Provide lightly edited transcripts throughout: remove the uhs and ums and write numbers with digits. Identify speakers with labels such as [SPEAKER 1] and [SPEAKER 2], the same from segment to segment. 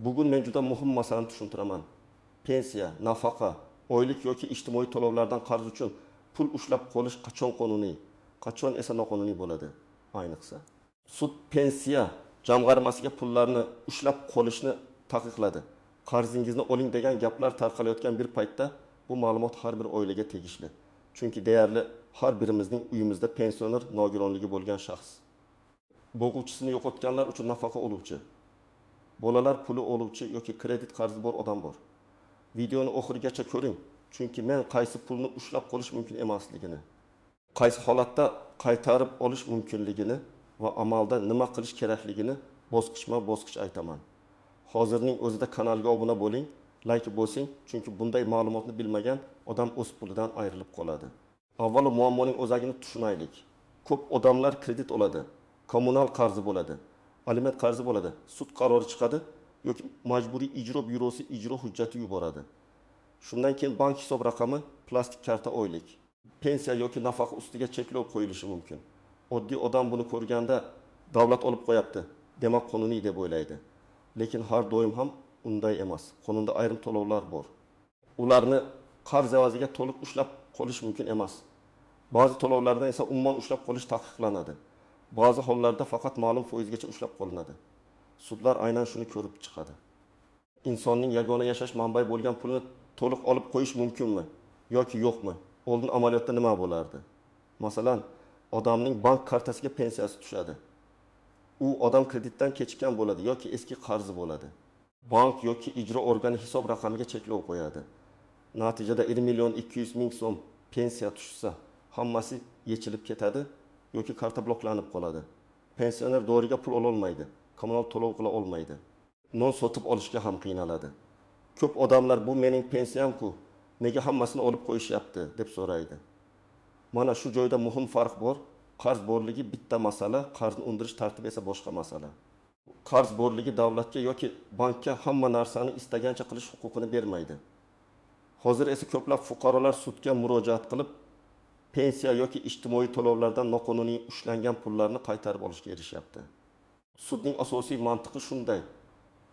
[SPEAKER 1] Bugun men juda muhim masalani tushuntiraman. Pensiya, nafaqa, oylik yoki ijtimoiy to'lovlardan qarz uchun pul ushlab qolish qachon qonuniy, qachon esa noqonuniy bo'ladi? Ayniqsa, sud pensiya jamg'armasiga pullarni ushlab qolishni taqiqladi. Qarzingizni oling degan gaplar tarqalayotgan bir paytda bu ma'lumot har bir oilaga tegishli. Chunki deyarli har birimizning uyimizda pensioner nogironligi bo'lgan shaxs. Bo'g'uvchisini yo'qotganlar uchun nafaqa oluvchi, bolalar puli oluvchi yoki kredit qarzi bor odam bor. Videoni oxirigacha ko'ring, chunki men qaysi pulni ushlab qolish mumkin emasligini, qaysi holatda qaytarib olish mumkinligini va amalda nima qilish kerakligini bosqichma-bosqich aytaman. Hozirning o'zida kanalga obuna bo'ling, like bosing, chunki bunday ma'lumotni bilmagan odam o'z pulidan ayrilib qoladi. Avvalo muammoning o'zagini tushunaylik. Ko'p odamlar kredit oladi, kommunal qarzi bo'ladi, aliment qarzi bo'ladi, sud qarori chiqadi yoki majburiy ijro byurosi ijro hujjati yuboradi. Shundan keyin bank hisob raqami, plastik karta oylik, pensiya yoki nafaqa ustiga cheklov qo'yilishi mumkin. Oddiy odam buni ko'rganda davlat olib qo'yapti, demak qonuniy deb o'ylaydi. Lekin har doim ham unday emas. Qonunda ayrim to'lovlar bor. Ularni qarz evaziga to'liq ushlab qolish mumkin emas. Ba'zi to'lovlardan esa umuman ushlab qolish taqiqlanadi. Ba'zi hollarda faqat ma'lum foizgacha ushlab qolinadi. Sudlar aynan shuni ko'rib chiqadi. Insonning yagona yashash manbai bo'lgan pulni to'liq olib qo'yish mumkinmi yoki yo'qmi? Oldin amaliyotda nima bo'lardi? Masalan, odamning bank kartasiga pensiyasi tushadi. U odam kreditdan kechikkan bo'ladi yoki eski qarzi bo'ladi. Bank yoki ijro organi hisob raqamiga cheklov qo'yadi. Natijada 20 million 200 ming so'm pensiya tushsa, hammasi yechilib ketadi yoki karta bloklanib qoladi. Pensioner doriga pul ola olmaydi, kommunal to'lov qila olmaydi. Non sotib olishga ham qiynaladi. Ko'p odamlar bu mening pensiyam-ku, nega hammasini olib qo'yishyapti deb so'raydi. Mana shu joyda muhim farq bor. Qarz borligi bitta masala, qarzni undirish tartibi esa boshqa masala. Qarz borligi davlatga yoki bankka hamma narsani istagancha qilish huquqini bermaydi. Hozir esa ko'plab fuqarolar sudga murojaat qilib, pensiya yoki ijtimoiy to'lovlardan noqonuniy ushlangan pullarni qaytarib olishga erishyapti. Sudning asosiy mantiqi shunday: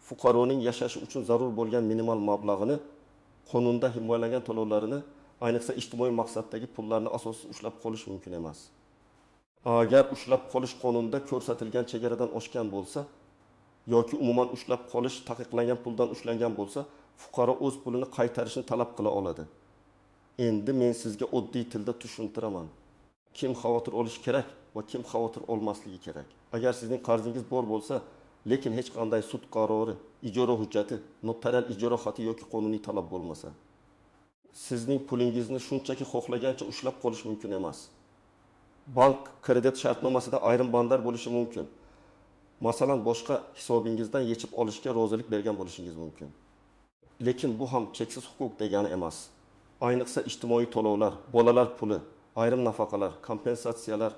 [SPEAKER 1] fuqaroning yashashi uchun zarur bo'lgan minimal mablag'ini, qonunda himoyalangan to'lovlarini, ayniqsa ijtimoiy maqsaddagi pullarni asosiy ushlab qolish mumkin emas. Agar ushlab qolish qonunda ko'rsatilgan chegaradan oshgan bo'lsa yoki umuman ushlab qolish taqiqlangan puldan ushlangan bo'lsa, fuqaro o'z pulini qaytarishni talab qila oladi. Endi men sizga oddiy tilda tushuntiraman. Kim xavotir olish kerak va kim xavotir olmasligi kerak. Agar sizning qarzingiz bor bo'lsa, lekin hech qanday sud qarori, ijro hujjati, notarial ijro xati yoki qonuniy talab bo'lmasa, sizning pulingizni shunchaki xohlagancha ushlab qolish mumkin emas. Bank kredit shartnomasida ayrim bandlar bo'lishi mumkin. Masalan, boshqa hisobingizdan yechib olishga rozilik bergan bo'lishingiz mumkin. Lekin bu ham cheksiz huquq degani emas. Ayniqsa ijtimoiy to'lovlar, bolalar puli, ayrim nafaqalar, kompensatsiyalar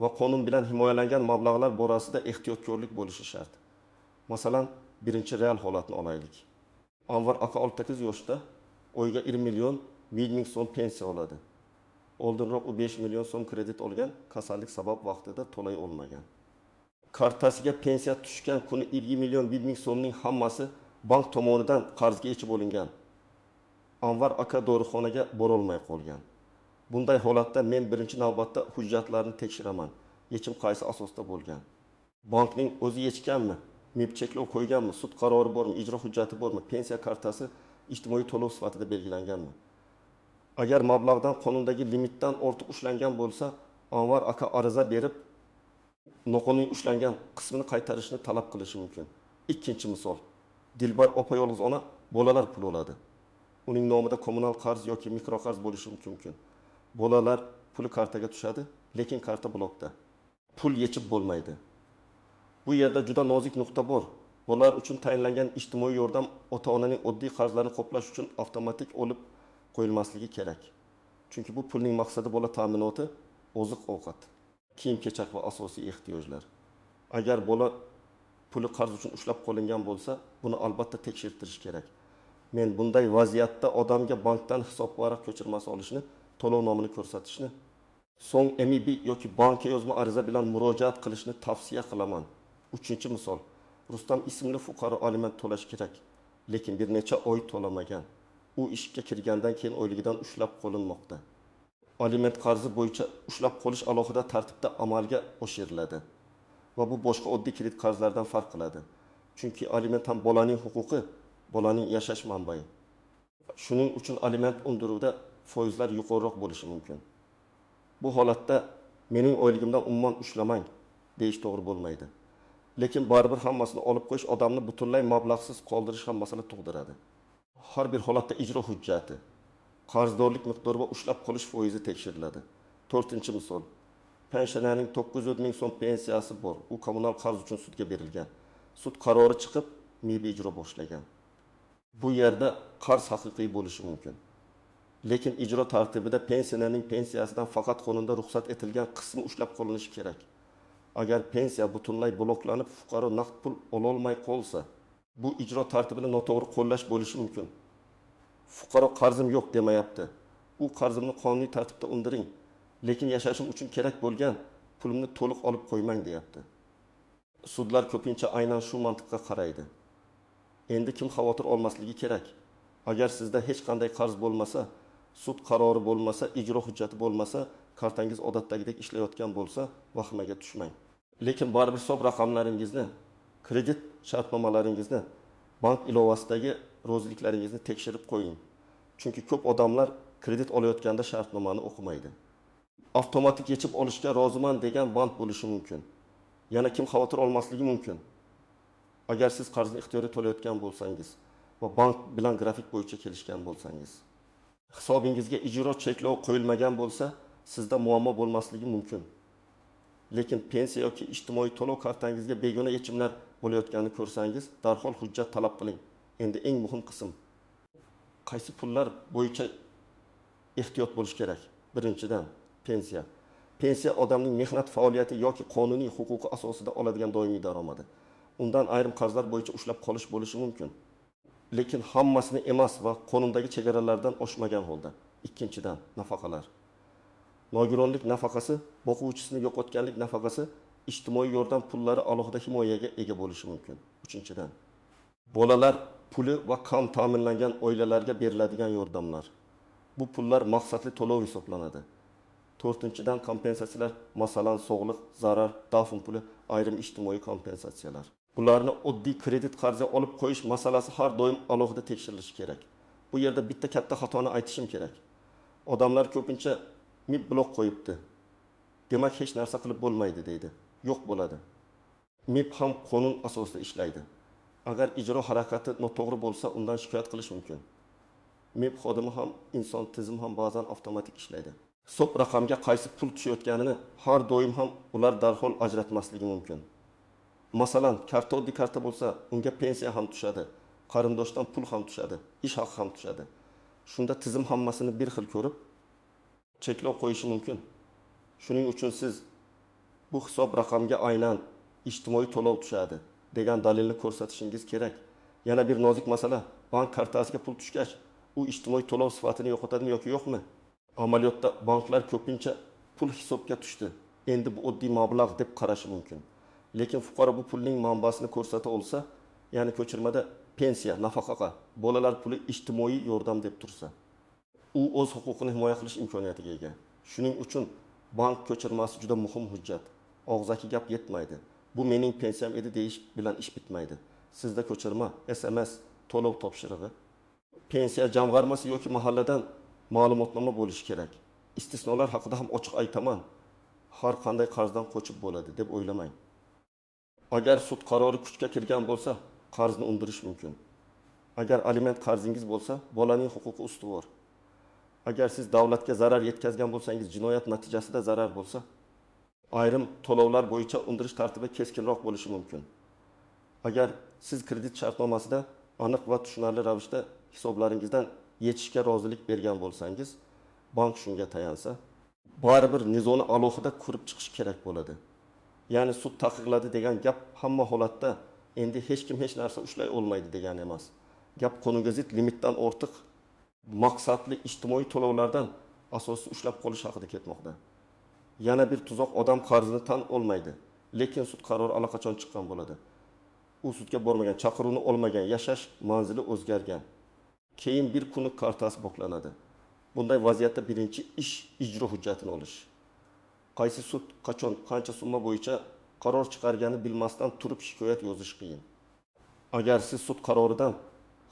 [SPEAKER 1] va qonun bilan himoyalangan mablag'lar borasida ehtiyotkorlik bo'lishi shart. Masalan, birinchi real holatni olaylik. Anvar aka 68 yoshda, oyga 20 million 100 ming so'm pensiya oladi. Oldinroq u 5 million so'm kredit olgan, kasallik sabab vaqtida to'lay olmagan. Kartasiga pensiya tushgan kuni 20 million 1 ming so'mning hammasi bank tomonidan qarzga yechib olingan. Anvar aka dorixonaga bora olmay qolgan. Bunday holatda men birinchi navbatda hujjatlarni tekshiraman. Yechim qaysi asosda bo'lgan? Bankning o'zi yechganmi? MIB cheklov qo'yganmi? Sud qarori bormi? Ijro hujjati bormi? Pensiya kartasi ijtimoiy to'lov sifatida belgilanganmi? Agar mablag'dan qonundagi limitdan ortiq ushlangan bo'lsa, Anvar aka ariza berib, noqonuniy ushlangan qismini qaytarishni talab qilishi mumkin. Ikkinchi misol. Dilbar opa yolg'iz ona bolalar pul oladi. Uning nomida kommunal qarz yoki mikroqarz bo'lishi mumkin. Bolalar puli kartaga tushadi, lekin karta blokda. Pul yechib bo'lmaydi. Bu yerda juda nozik nuqta bor. Bolalar uchun tayinlangan ijtimoiy yordam ota-onaning oddiy qarzlarini qoplash uchun avtomatik olib qo'yilmasligi kerak. Chunki bu pulning maqsadi bola ta'minoti, oziq-ovqat, kiyim-kechak va asosiy ehtiyojlar. Agar bola puli qarz uchun ushlab qolingan bo'lsa, buni albatta tekshirtirish kerak. Men bunday vaziyatda odamga bankdan hisob varaq ko'chirmasi olishni, to'lov nomini ko'rsatishni, so'ng MIB yoki bankka yozma ariza bilan murojaat qilishni tavsiya qilaman. Uchinchi misol. Rustam ismli fuqaro aliment to'lash kerak, lekin bir necha oy to'lamagan. U ishga kirgandan keyin oyligidan ushlab qo'linmoqda. Aliment qarzi bo'yicha ushlab qolish alohida tartibda amalga oshiriladi va bu boshqa oddiy kredit qarzlaridan farq qiladi. Chunki aliment ham bolaning huquqi, bolaning yashash manbai. Shuning uchun aliment undiruvda foizlar yuqoriroq bo'lishi mumkin. Bu holatda mening oyligimdan umuman ushlamang deyish to'g'ri bo'lmaydi. Lekin baribir hammasini olib qo'yish odamni butunlay mablag'siz qoldirish ham masala tug'diradi. Har bir holatda ijro hujjati, qarzdorlik miqdori va ushlab qolish foizi tekshiriladi. 4-misol. Pensionerning 900 ming so'm pensiyasi bor. U kommunal qarz uchun sudga berilgan. Sud qarori chiqib, MIB ijro boshlagan. Bu yerda qarz haqiqiy bo'lishi mumkin. Lekin ijro tartibida pensionerning pensiyasidan faqat qonunda ruxsat etilgan qismi ushlab qolinishi kerak. Agar pensiya butunlay bloklanib, fuqaro naqd pul ola olmay qolsa, bu ijro tartibini noto'g'ri qo'llash bo'lishi mumkin. Fuqaro qarzim yo'q demayapti. U qarzimni qonuniy tartibda undiring, lekin yashashim uchun kerak bo'lgan pulimni to'liq olib qo'ymang deyapti. Sudlar ko'pincha aynan shu mantiqqa qaraydi. Endi kim xavotir olmasligi kerak? Agar sizda hech qanday qarz bo'lmasa, sud qarori bo'lmasa, ijro hujjati bo'lmasa, kartangiz odatdagidek ishlayotgan bo'lsa, vahimaga tushmang. Lekin baribir hisob raqamlaringizni, kredit shartnomalaringizni, bank ilovasidagi roziliklaringizni tekshirib qo'ying. Chunki ko'p odamlar kredit olayotganda shartnomani o'qimaydi. Avtomatik yechib olishga roziman degan band bo'lishi mumkin. Yana kim xavotir olmasligi mumkin? Agar siz qarzni ixtiyoriy to'layotgan bo'lsangiz va bank bilan grafik bo'yicha kelishgan bo'lsangiz, hisobingizga ijro cheklov qo'yilmagan bo'lsa, sizda muammo bo'lmasligi mumkin. Lekin pensiya yoki ijtimoiy to'lov kartangizga begona yechimlar bo'layotganini ko'rsangiz, darhol hujjat talab qiling. Endi eng muhim qism. Qaysi pullar bo'yicha ehtiyot bo'lish kerak? Birinchidan, pensiya. Pensiya odamning mehnat faoliyati yoki qonuniy huquqi asosida oladigan doimiy daromadi. Undan ayrim qarzlar bo'yicha ushlab qolish bo'lishi mumkin. Lekin hammasini emas va qonundagi chegaralardan oshmagan holda. Ikkinchidan, nafaqalar. Nogironlik nafaqasi, boquvchisini yo'qotganlik nafaqasi, ijtimoiy yordam pullari alohida himoyaga ega bo'lishi mumkin. Uchinchidan, bolalar puli va kam ta'minlangan oilalarga beriladigan yordamlar. Bu pullar maqsadli to'lov hisoblanadi. To'rtinchidan, kompensatsiyalar, masalan, sog'liq, zarar, dafn puli, ayrim ijtimoiy kompensatsiyalar. Bularni oddiy kredit qarzi olib qo'yish masalasi har doim alohida tekshirilishi kerak. Bu yerda bitta katta xatoni aytishim kerak. Odamlar ko'pincha MIB blok qo'yibdi. Demak, hech narsa qilib bo'lmaydi deydi. Yo'q bo'ladi. MIB ham qonun asosida ishlaydi. Agar ijro harakati noto'g'ri bo'lsa, undan shikoyat qilish mumkin. MIB xodimi ham, inson tizim ham ba'zan avtomatik ishlaydi. Hisob raqamga qaysi pul tushayotganini har doim ham ular darhol ajratmasligi mumkin. Masalan, karta oddiy karta bo'lsa, unga pensiya ham tushadi, qarindoshdan pul ham tushadi, ish haqi ham tushadi. Shunda tizim hammasini bir xil ko'rib, cheklov qo'yishi mumkin. Shuning uchun siz bu hisob raqamga aynan ijtimoiy to'lov tushadi degan dalilni ko'rsatishingiz kerak. Yana bir nozik masala, bank kartasiga pul tushgach, u ijtimoiy to'lov sifatini yo'qotadimi yoki yo'qmi? Amaliyotda banklar ko'pincha pul hisobga tushdi. Endi bu oddiy mablag' deb qarashi mumkin. Lekin fuqaro bu pulning manbasini ko'rsata olsa, ya'ni ko'chirmada pensiya, nafaqaga, bolalar puli ijtimoiy yordam deb tursa, u o'z huquqini himoya qilish imkoniyatiga ega. Shuning uchun bank ko'chirmasi juda muhim hujjat. Og'zaki gap yetmaydi. Bu mening pensiyam edi deyish bilan ish bitmaydi. Sizda ko'chirma, SMS, to'lov topshirig'i, pensiya jamg'armasi yoki mahalladan ma'lumotnoma bo'lishi kerak. Istisnolar haqida ham ochiq aytaman. Har qanday qarzdan qochib bo'ladi deb o'ylamang. Agar sud qarori kuchga kirgan bo'lsa, qarzni undirish mumkin. Agar aliment qarzingiz bo'lsa, bolaning huquqi ustuvor. Agar siz davlatga zarar yetkazgan bo'lsangiz, jinoyat natijasida zarar bo'lsa, ayrim to'lovlar bo'yicha undirish tartibi keskinroq bo'lishi mumkin. Agar siz kredit shartnomasida aniq va tushunarli ravishda hisoblaringizdan yechishga rozilik bergan bo'lsangiz, bank shunga tayansa, baribir nizoni alohida ko'rib chiqish kerak bo'ladi. Ya'ni sud taqiqladi degan gap hamma holatda endi hech kim hech narsa ushlay olmaydi degani emas. Gap qonunga zid limitdan ortiq maqsadli ijtimoiy to'lovlardan asosiy ushlab qolish haqida ketmoqda. Yana bir tuzoq, odam qarzini tan olmaydi, lekin sud qarori allaqachon chiqqan bo'ladi. u sudga bormagan, chaqiruvni olmagan, yashash manzili o'zgargan. Keyin bir kunlik kartasi boklanadi. Bunday vaziyatda birinchi ish ijro hujjatini olish. Qaysi sud qachon, qancha summa bo'yicha qaror chiqargani bilmasdan turib shikoyat yozish qiyin. Agar siz sud qaroridan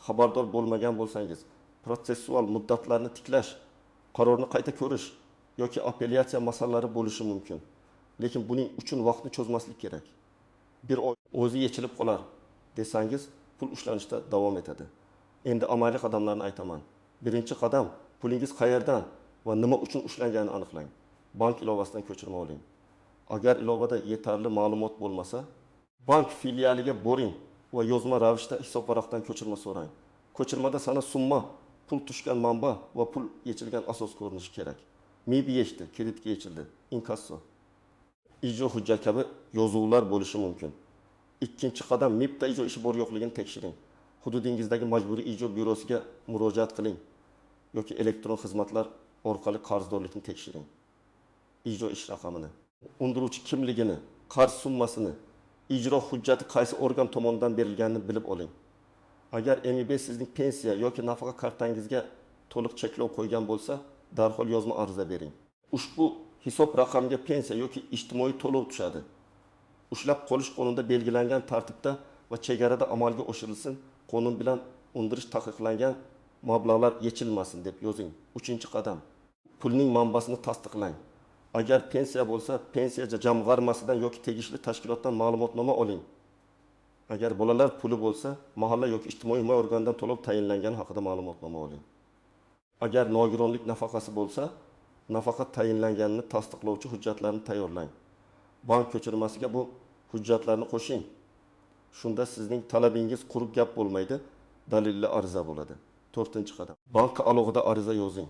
[SPEAKER 1] xabardor bo'lmagan bo'lsangiz, protsessual muddatlarni tiklash, qarorni qayta ko'rish yoki apellyatsiya masalalari bo'lishi mumkin. Lekin buning uchun vaqtni cho'zmaslik kerak. Bir oy o'zi yechilib qolar desangiz, pul ushlanishda davom etadi. Endi amaliy qadamlarni aytaman. Birinchi qadam, pulingiz qayerdan va nima uchun ushlanganini aniqlang. Bank ilovasidan ko'chirma oling. Agar ilovada yetarli ma'lumot bo'lmasa, bank filialiga boring va yozma ravishda hisob varaqdan ko'chirma so'rang. Ko'chirmada sana summa, pul tushgan manba va pul yechilgan asos ko'rinishi kerak. MIB yechdi, kreditga yechildi, inkasso. Ijro hujjat kabi yozuvlar bo'lishi mumkin. Ikkinchi qadam, MIBda ijro ishi bor yo'qligini tekshiring. Hududingizdagi majburiy ijro byurosiga murojaat qiling yoki elektron xizmatlar orqali qarzdorlikni tekshiring. Ijro ish raqamini, undiruvchi kimligini, qarz summasini, ijro hujjati qaysi organ tomonidan berilganini bilib oling. Agar MIB sizning pensiya yoki nafaqa kartangizga to'liq cheklov qo'ygan bo'lsa, darhol yozma ariza bering. Ushbu hisob raqamiga pensiya yoki ijtimoiy to'lov tushadi. Ushlab qolish qonunda belgilangan tartibda va chegarada amalga oshirilsin, qonun bilan undirish taqiqlangan mablag'lar yechilmasin deb yozing. 3-qadam. Pulning manbasini tasdiqlang. Agar pensiya bo'lsa, pensiya jamg'armasidan yoki tegishli tashkilotdan ma'lumotnoma oling. Agar bolalar puli bo'lsa, mahalla yoki ijtimoiy himoya organidan to'lov tayinlangani haqida ma'lumotnoma oling. Agar nogironlik nafaqasi bo'lsa, nafaqa tayinlanganini tasdiqlovchi hujjatlarni tayyorlang. Bank ko'chirmasiga bu hujjatlarni qo'shing. Shunda sizning talabingiz quruq gap bo'lmaydi, dalilli ariza bo'ladi. 4-qadam. Bankka alohida ariza yozing.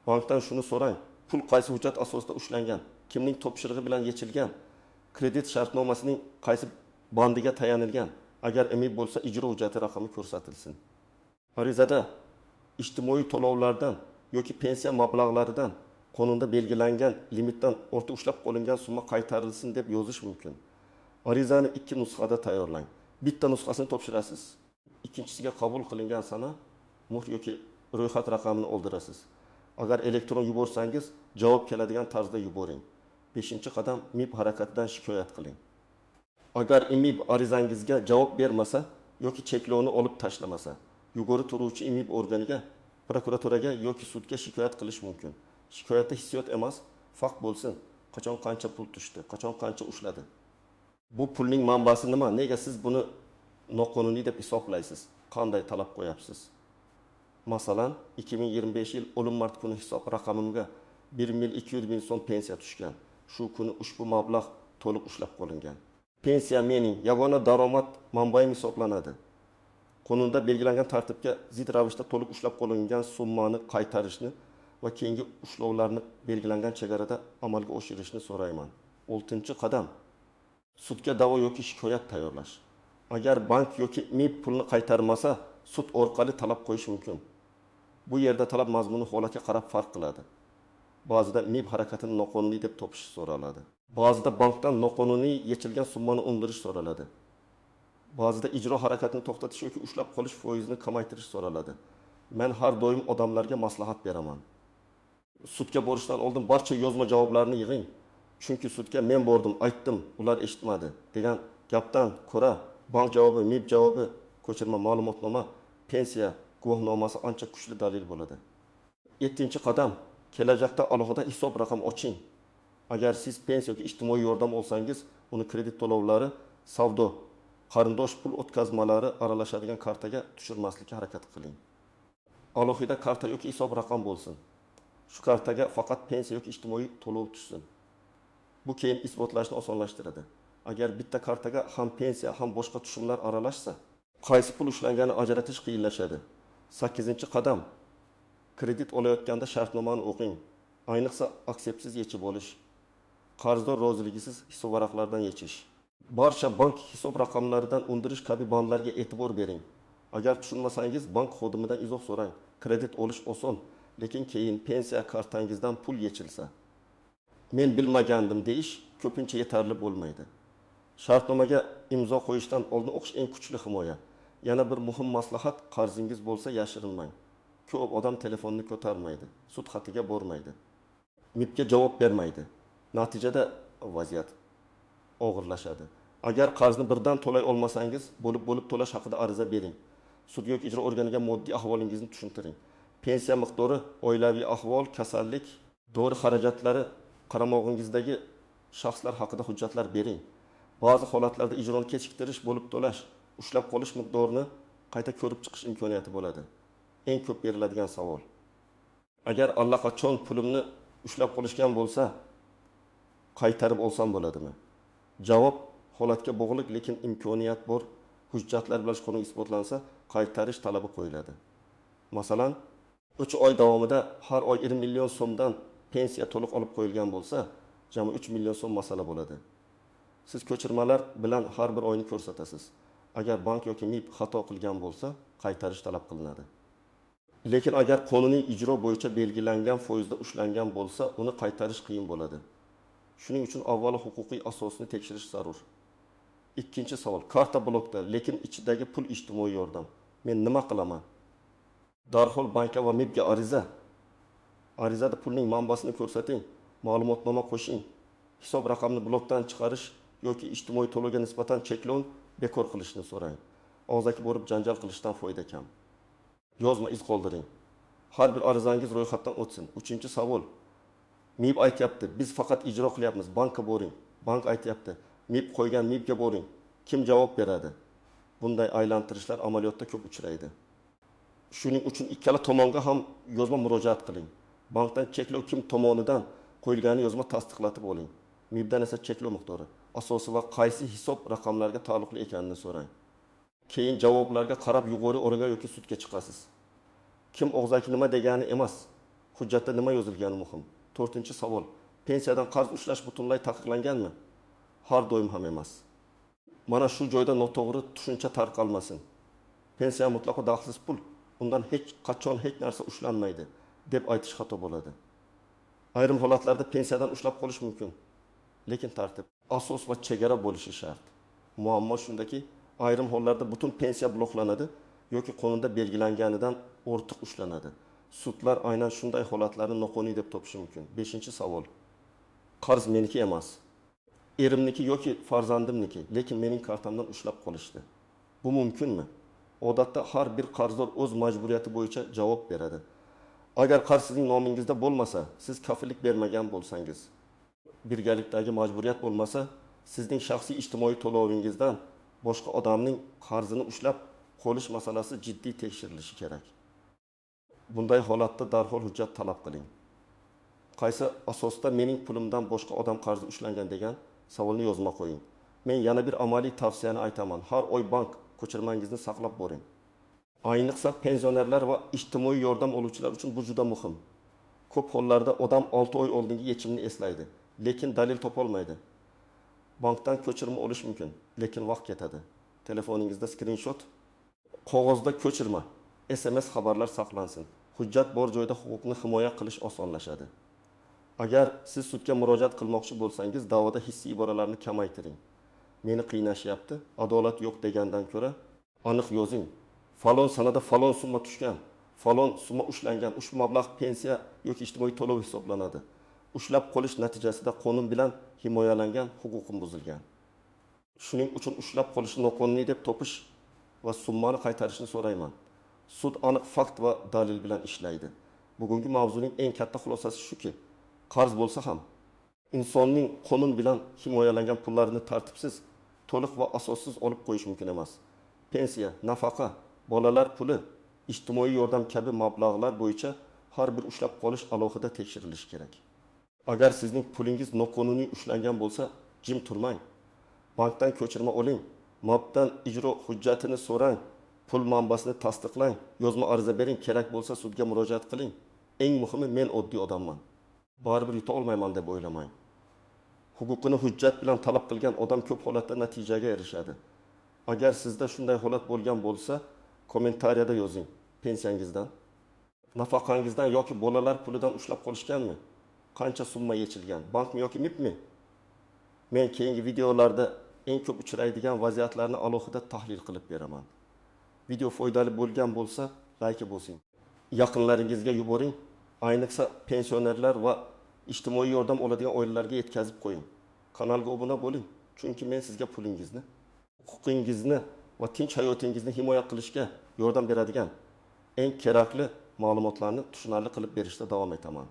[SPEAKER 1] Bankdan shuni so'rang: pul qaysi hujjat asosida ushlangan, kimning topshirig'i bilan yechilgan, kredit shartnomasining qaysi bandiga tayanilgan. Agar MIB bo'lsa, ijro hujjati raqami ko'rsatilsin. Arizada ijtimoiy to'lovlardan yoki pensiya mablag'laridan qonunda belgilangan limitdan ortiq ushlab qolingan summa qaytarilsin deb yozish mumkin. Arizani 2 nusxada tayyorlang. Bitta nusxasini topshirasiz. Ikkinchisiga qabul qilingan sana muhr yoki ro'yxat raqamini oldirasiz. Agar elektron yuborsangiz, javob keladigan tarzda yuboring. 5-qadam, MIB harakatidan shikoyat qiling. Agar MIB arizangizga javob bermasa yoki cheklovni olib tashlamasa, yuqori turuvchi MIB organiga, prokuraturaga yoki sudga shikoyat qilish mumkin. Shikoyatda hissiyot emas, fakt bo'lsin. Qachon qancha pul tushdi, qachon qancha ushladi. Bu pulning manbasi nima? Nega siz buni noqonuniy deb hisoblaysiz? Qanday talab qo'yapsiz? Masalan, 2025 yil o'lim mart kuni hisob raqamimga 1.200.000 so'm pensiya tushgan. Shu kuni ushbu mablag' to'liq ushlab qolingan. Pensiya mening yagona daromad manbaim hisoblanadi. Qonunda belgilangan tartibga zid ravishda to'liq ushlab qolingan summani qaytarishni va keyingi ushlovlarni belgilangan chegarada amalga oshirishni so'rayman. 6-qadam. Sudga da'vo yoki shikoyat tayyorlash. Agar bank yoki MIB pulni qaytarmasa, sud orqali talab qo'yish mumkin. Bu yerda talab mazmuni holatga qarab farq qiladi. Ba'zida MIB harakatini noqonuniy deb topish so'raladi. Ba'zida bankdan noqonuniy yechilgan summani undirish so'raladi. Ba'zida ijro harakatini to'xtatish yoki ushlab qolish foizini kamaytirish so'raladi. Men har doim odamlarga maslahat beraman. Sudga borishdan oldin barcha yozma javoblarni yig'ing. Chunki sudga men bordim, aytdim, ular eshitmadi degan gapdan ko'ra bank javobi, MIB javobi, ko'chirma ma'lumotnoma, pensiya guvohnomasi ancha kuchli dalil bo'ladi. 7-qadam, kelajakda alohida hisob raqam oching. Agar siz pensiya yoki ijtimoiy yordam olsangiz, uni kredit to'lovlari, savdo, qarindosh pul o'tkazmalari aralashadigan kartaga tushirmaslikka harakat qiling. Alohida karta yoki hisob raqam bo'lsin. Shu kartaga faqat pensiya yoki ijtimoiy to'lov tushsin. Bu keyin isbotlashni osonlashtiradi. Agar bitta kartaga ham pensiya ham boshqa tushumlar aralashsa, qaysi pul ushlangani ajratish qiyinlashadi. 8-qadam. Kredit olayotganda shartnomani o'qing. Ayniqsa akseptsiz yechib olish, qarzdor roziligisiz hisob varaqlaridan yechish. Barcha bank hisob raqamlaridan undirish kabi bandlarga e'tibor bering. Agar tushunmasangiz, bank xodimidan izoh so'rang. Kredit olish oson, lekin keyin pensiya kartangizdan pul yechilsa, men bilmagandim deyish ko'pincha yetarli bo'lmaydi. Shartnomaga imzo qo'yishdan oldin o'qish eng kuchli himoya. Yana bir muhim maslahat, qarzingiz bo'lsa yashirinmang. Ko'p odam telefonni ko'tarmaydi, sud xatiga bormaydi, MIBga javob bermaydi. Natijada vaziyat og'irlashadi. Agar qarzni birdan to'lay olmasangiz, bo'lib to'lash haqida ariza bering. Sud yoki ijro organiga moddiy ahvolingizni tushuntiring. Pensiya miqdori, oilaviy ahvol, kasallik, dori xarajatlari, qaramog'ingizdagi shaxslar haqida hujjatlar bering. Ba'zi holatlarda ijroni kechiktirish, bo'lib to'lash, ushlab qolish miqdorini qayta ko'rib chiqish imkoniyati bo'ladi. Eng ko'p beriladigan savol. Agar allaqachon pulimni ushlab qolishgan bo'lsa, qaytarib olsam bo'ladimi? Javob holatga bog'liq, lekin imkoniyat bor. Hujjatlar bilan qonun isbotlansa, qaytarish talabi qo'yiladi. Masalan, 3 oy davomida har oy 20 million so'mdan pensiya to'liq olib qo'yilgan bo'lsa, jami 3 million so'm masala bo'ladi. Siz ko'chirmalar bilan har bir oyni ko'rsatasiz. Agar bank yoki MIB xato qilgan bo'lsa, qaytarish talab qilinadi. Lekin agar qonuniy ijro bo'yicha belgilangan foizda ushlangan bo'lsa, uni qaytarish qiyin bo'ladi. Shuning uchun avvalo huquqiy asosini tekshirish zarur. Ikkinchi savol, karta blokda, lekin ichidagi pul ijtimoiy yordam. Men nima qilaman? Darhol bankka va MIBga ariza. Arizada pulning manbasini ko'rsating, ma'lumotnoma qo'shing. Hisob raqamini blokdan chiqarish yoki ijtimoiy to'lovga nisbatan cheklov bekor qilishni so'rang. Og'zaki borib janjal qilishdan foyda kam. Yozma iz qoldiring. Har bir arizangiz ro'yxatdan o'tsin. Uchinchi savol. MIB aytyapti, biz faqat ijro qilyapmiz, bankka boring. Bank aytyapti, MIB qo'ygan MIBga boring. Kim javob beradi? Bunday aylantirishlar amaliyotda ko'p uchraydi. Shuning uchun ikkala tomonga ham yozma murojaat qiling. Bankdan cheklov kim tomonidan qo'yilganini yozma tasdiqlatib oling. MIBdan esa cheklov miqdori, asosi va qaysi hisob raqamlarga taalluqli ekanini so'rang. Keyin javoblarga qarab yuqori organ yoki sudga chiqasiz. Kim og'zaki nima degani emas, hujjatda nima yozilgani muhim. 4-savol. Pensiyadan qarz ushlash butunlay taqiqlanganmi? Har doim ham emas. Mana shu joyda noto'g'ri tushuncha tarqalmasin. Pensiya mutlaqo daxlsiz pul, undan hech qachon hech narsa ushlanmaydi deb aytish xato bo'ladi. Ayrim holatlarda pensiyadan ushlab qolish mumkin, lekin tartib, asos va chegara bo'lishi shart. Muammo shundaki, ayrim hollarda butun pensiya bloklanadi yoki qonunda belgilanganidan ortiq ushlanadi. Sudlar aynan shunday holatlarni noqonuniy deb topishi mumkin. 5-savol. Qarz meniki emas. Erimniki yoki farzandimniki, lekin mening kartamdan ushlab qolishdi. Bu mumkinmi? Odatda har bir qarzdor o'z majburiyati bo'yicha javob beradi. Agar qarz sizning nomingizda bo'lmasa, siz kafillik bermagan bo'lsangiz, birgalikdagi majburiyat bo'lmasa, sizning shaxsiy ijtimoiy to'lovingizdan boshqa odamning qarzini ushlab qolish masalasi jiddiy tekshirilishi kerak. Bunday holatda darhol hujjat talab qiling. Qaysi asosda mening pulimdan boshqa odam qarzi ushlangan degan savolni yozma qo'ying. Men yana bir amaliy tavsiyani aytaman. Har oy bank ko'chirmangizni saqlab boring. Ayniqsa pensionerlar va ijtimoiy yordam oluvchilar uchun bu juda muhim. Ko'p hollarda odam 6 oy oldingi yechimni eslaydi, lekin dalil topolmaydi. Bankdan ko'chirma olish mumkin, lekin vaqt ketadi. Telefoningizda screenshot, qog'ozda ko'chirma, SMS xabarlar saqlansin. Hujjat bor joyda huquqni himoya qilish osonlashadi. Agar siz sudga murojaat qilmoqchi bo'lsangiz, da'voda hissiy iboralarni kamaytiring. Meni qiynashyapti, adolat yo'q degandan ko'ra aniq yozing. Falon sanada falon summa tushgan, falon summa ushlangan, ushbu mablag' pensiya yoki ijtimoiy to'lov hisoblanadi. Ushlab qolish natijasida qonun bilan himoyalangan huquqim buzilgan. Shuning uchun ushlab qolishni noqonuniy deb topish va summani qaytarishni so'rayman. Sud aniq fakt va dalil bilan ishlaydi. Bugungi mavzuning eng katta xulosasi shuki, qarz bo'lsa ham insonning qonun bilan himoyalangan pullarini tartibsiz, to'liq va asossiz olib qo'yish mumkin emas. Pensiya, nafaqa, bolalar puli, ijtimoiy yordam kabi mablag'lar bo'yicha har bir ushlab qolish alohida tekshirilishi kerak. Agar sizning pulingiz noqonuniy ushlangan bo'lsa, jim turmang. Bankdan ko'chirma oling, MIBdan ijro hujjatini so'rang, pul manbasini tasdiqlang, yozma ariza bering, kerak bo'lsa sudga murojaat qiling. Eng muhimi, men oddiy odamman. Baribir yuta olmayman deb o'ylamang. Huquqini hujjat bilan talab qilgan odam ko'p holatda natijaga erishadi. Agar sizda shunday holat bo'lgan bo'lsa, kommentariyada yozing. Pensiyangizdan, nafaqangizdan yoki bolalar pulidan ushlab qolishganmi? Qancha summa yechilgan? Bankmi yoki MIBmi? Men keyingi videolarda eng ko'p uchraydigan vaziyatlarni alohida tahlil qilib beraman. Video foydali bo'lgan bo'lsa, like bosing. Yaqinlaringizga yuboring. Ayniqsa pensionerlar va ijtimoiy yordam oladigan oilalarga yetkazib qo'ying. Kanalga obuna bo'ling. Chunki men sizga pulingizni, huquqingizni va tinch hayotingizni himoya qilishga yordam beradigan eng kerakli ma'lumotlarni tushunarli qilib berishda davom etaman.